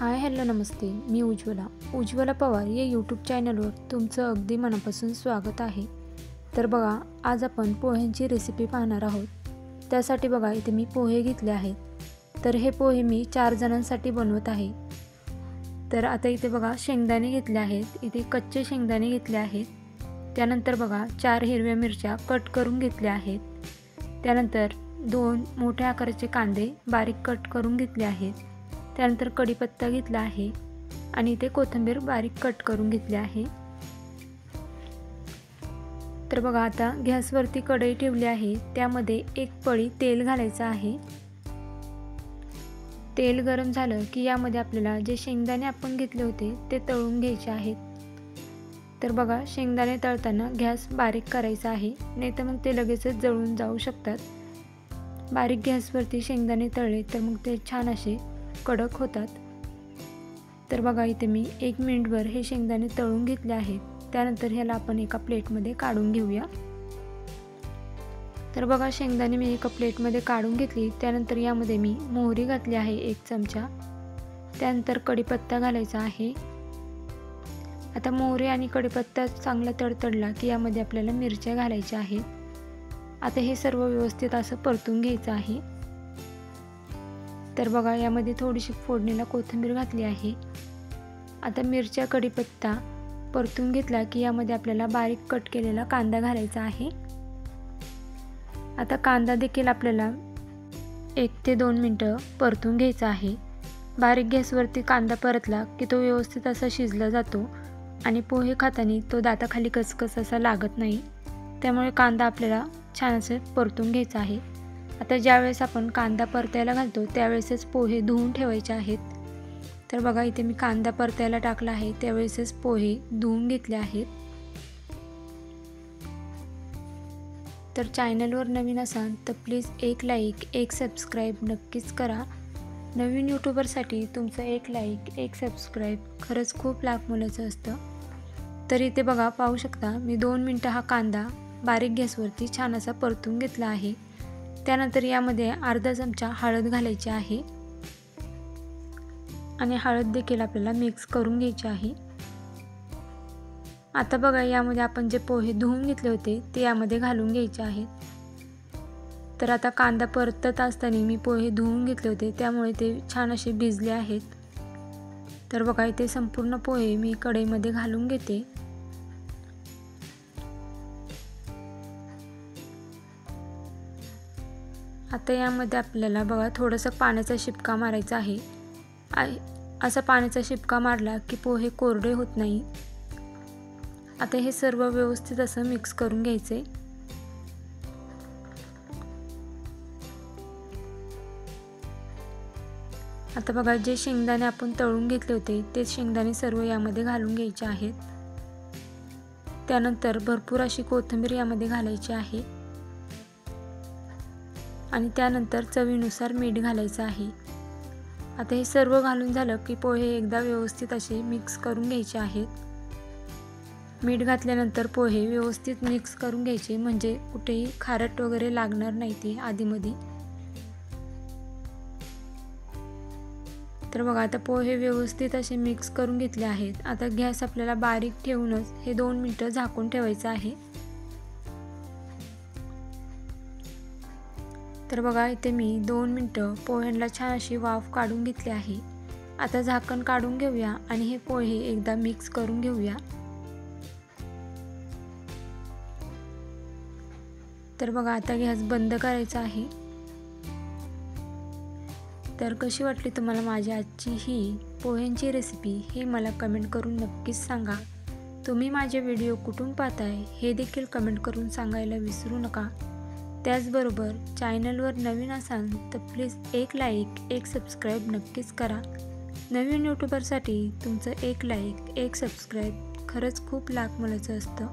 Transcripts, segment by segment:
Hi hello नमस्ते, मी उज्ज्वला पवार या YouTube चॅनलवर तुमचं अगदी मनापासून स्वागत आहे। तर बघा, आज आपण पोह्यांची रेसिपी पाहणार आहोत। त्यासाठी बघा, इथे मी पोहे घेतले आहेत। तर हे पोहे मी 4 जणांसाठी बनवत आहे। तर आता इथे बघा, शेंगदाणे घेतले आहेत। इथे कच्चे शेंगदाणे घेतले आहेत। त्यानंतर बघा, 4 हिरव्या मिरच्या कट करून घेतल्या आहेत। त्यानंतर 2 मोठ्या आकाराचे कांदे बारीक कट करून घेतले आहेत। त्यानंतर कढीपत्ता घेतला आहे आणि इथे कोथिंबीर बारीक कट करून घेतली आहे। तर बघा, आता गॅसवरती कढई ठेवली आहे। त्यामध्ये 1 पळी तेल घालायचं आहे। तेल गरम झालं की यामध्ये आपल्याला जे शेंगदाणे आपण घेतले होते ते तळून घ्यायचे आहेत। तर बघा, शेंगदाणे तळताना गॅस बारीक करायचा आहे, नाहीतर मग ते लगेचच जळून जाऊ शकतात। बारीक गॅसवरती शेंगदाणे तळले तर मग ते छान असे कडक होतात। तर बघा, इथे मी 1 मिनिटभर हे शेंगदाणे तळून घेतले आहेत। त्यानंतर ह्याला आपण एका प्लेटमध्ये काढून घेऊया। तर बघा, शेंगदाणे मी एका प्लेटमध्ये काढून घेतली। त्यानंतर यामध्ये मी मोहरी घातली आहे 1 चमचा। त्यानंतर कढीपत्ता घालायचा आहे। आता मोहरी आणि कढीपत्ता चांगला तडतडला की यामध्ये आपल्याला मिरच्या घालायच्या आहेत। आता हे सर्व व्यवस्थित असं परतून घ्यायचं आहे। तर बघा, यामध्ये थोडीशी फोडणीला कोथिंबीर घातली आहे। आता मिरच्या कढीपत्ता परतून घेतला की यामध्ये आपल्याला बारीक कट केलेला कांदा घालायचा आहे। आता कांदा देखील आपल्याला 1 ते 2 मिनिटं परतून घ्यायचा आहे। बारीक गॅसवरती कांदा परतला की तो व्यवस्थित असा शिजला जातो आणि पोहे खाताना तो दाताखाली कचकच असा लागत नाही। त्यामुळे कांदा आपल्याला छान असे परतून घ्यायचा आहे। आता ज्यावेळेस आपण कांदा परतायला घालतो त्यावेळेसच पोहे धुवून ठेवायचे आहेत। तर बघा, इथे मी कांदा परतायला टाकला आहे त्यावेळेसच पोहे धुवून घेतले आहेत। तर चॅनलवर नवीन असाल तर प्लीज एक लाईक, एक सबस्क्राईब नक्कीच करा। नवीन यूट्यूबरसाठी तुमचं 1 लाईक, 1 सबस्क्राईब खरंच खूप लाख मोलाचं असतं। तर इथे बघा, पाहू शकता मी 2 मिनिटं हा कांदा बारीक गॅसवरती छान असा परतून घेतला आहे। त्यानंतर यामध्ये अर्धा चमचा हळद घालायची आहे आणि हळद देखील आपल्याला मिक्स करून घ्यायची आहे। आता बघा, यामध्ये आपण जे पोहे धुवून घेतले होते ते यामध्ये घालून घ्यायचे आहेत। तर आता कांदा परतत असताना मी पोहे धुवून घेतले होते त्यामुळे ते छान असे भिजले आहेत। तर बघा, इथे संपूर्ण पोहे मी कढईमध्ये घालून घेते। आता यामध्ये आपल्याला बघा थोडंसं पाण्याचा शिपका मारायचा आहे। असा पाण्याचा शिपका मारला की पोहे कोरडे होत नाही। आता हे सर्व व्यवस्थित असं मिक्स करून घ्यायचे। आता बघा, जे शेंगदाणे आपण तळून घेतले होते ते शेंगदाणे सर्व यामध्ये घालून घ्यायचे आहेत। त्यानंतर भरपूर अशी कोथिंबीर यामध्ये घालायची आहे आणि त्यानंतर चवीनुसार मीठ घालायचं आहे। आता हे सर्व घालून झालं की पोहे एकदा व्यवस्थित असे मिक्स करून घ्यायचे आहेत। मीठ घातल्यानंतर पोहे व्यवस्थित मिक्स करून घ्यायचे, म्हणजे कुठेही खारट वगैरे लागणार नाही ते आधीमध्ये। तर बघा, आता पोहे व्यवस्थित असे मिक्स करून घेतले आहेत। आता गॅस आपल्याला बारीक ठेवूनच हे 2 मिनिटं झाकून ठेवायचं आहे। तर बघा, इथे मी 2 मिनिटं पोह्यांना छान अशी वाफ काढून घेतली आहे। आता झाकण काढून घेऊया आणि हे पोहे एकदा मिक्स करून घेऊया। तर बघा, आता गॅस बंद करायचा आहे। तर कशी वाटली तुम्हाला माझी आजची ही पोह्यांची रेसिपी हे मला कमेंट करून नक्कीच सांगा। तुम्ही माझे व्हिडिओ कुठून पाहताय हे देखील कमेंट करून सांगायला विसरू नका। त्याचबरोबर चॅनलवर नवीन असाल तर प्लीज 1 लाईक, 1 सबस्क्राईब नक्कीच करा। नवीन यूट्यूबरसाठी तुमचं 1 लाईक, 1 सबस्क्राईब खरंच खूप लाख मोलाचं असतं।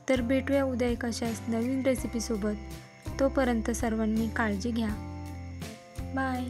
तर भेटूया उद्या एक अशाच नवीन रेसिपीसोबत। तोपर्यंत सर्वांनी काळजी घ्या। बाय।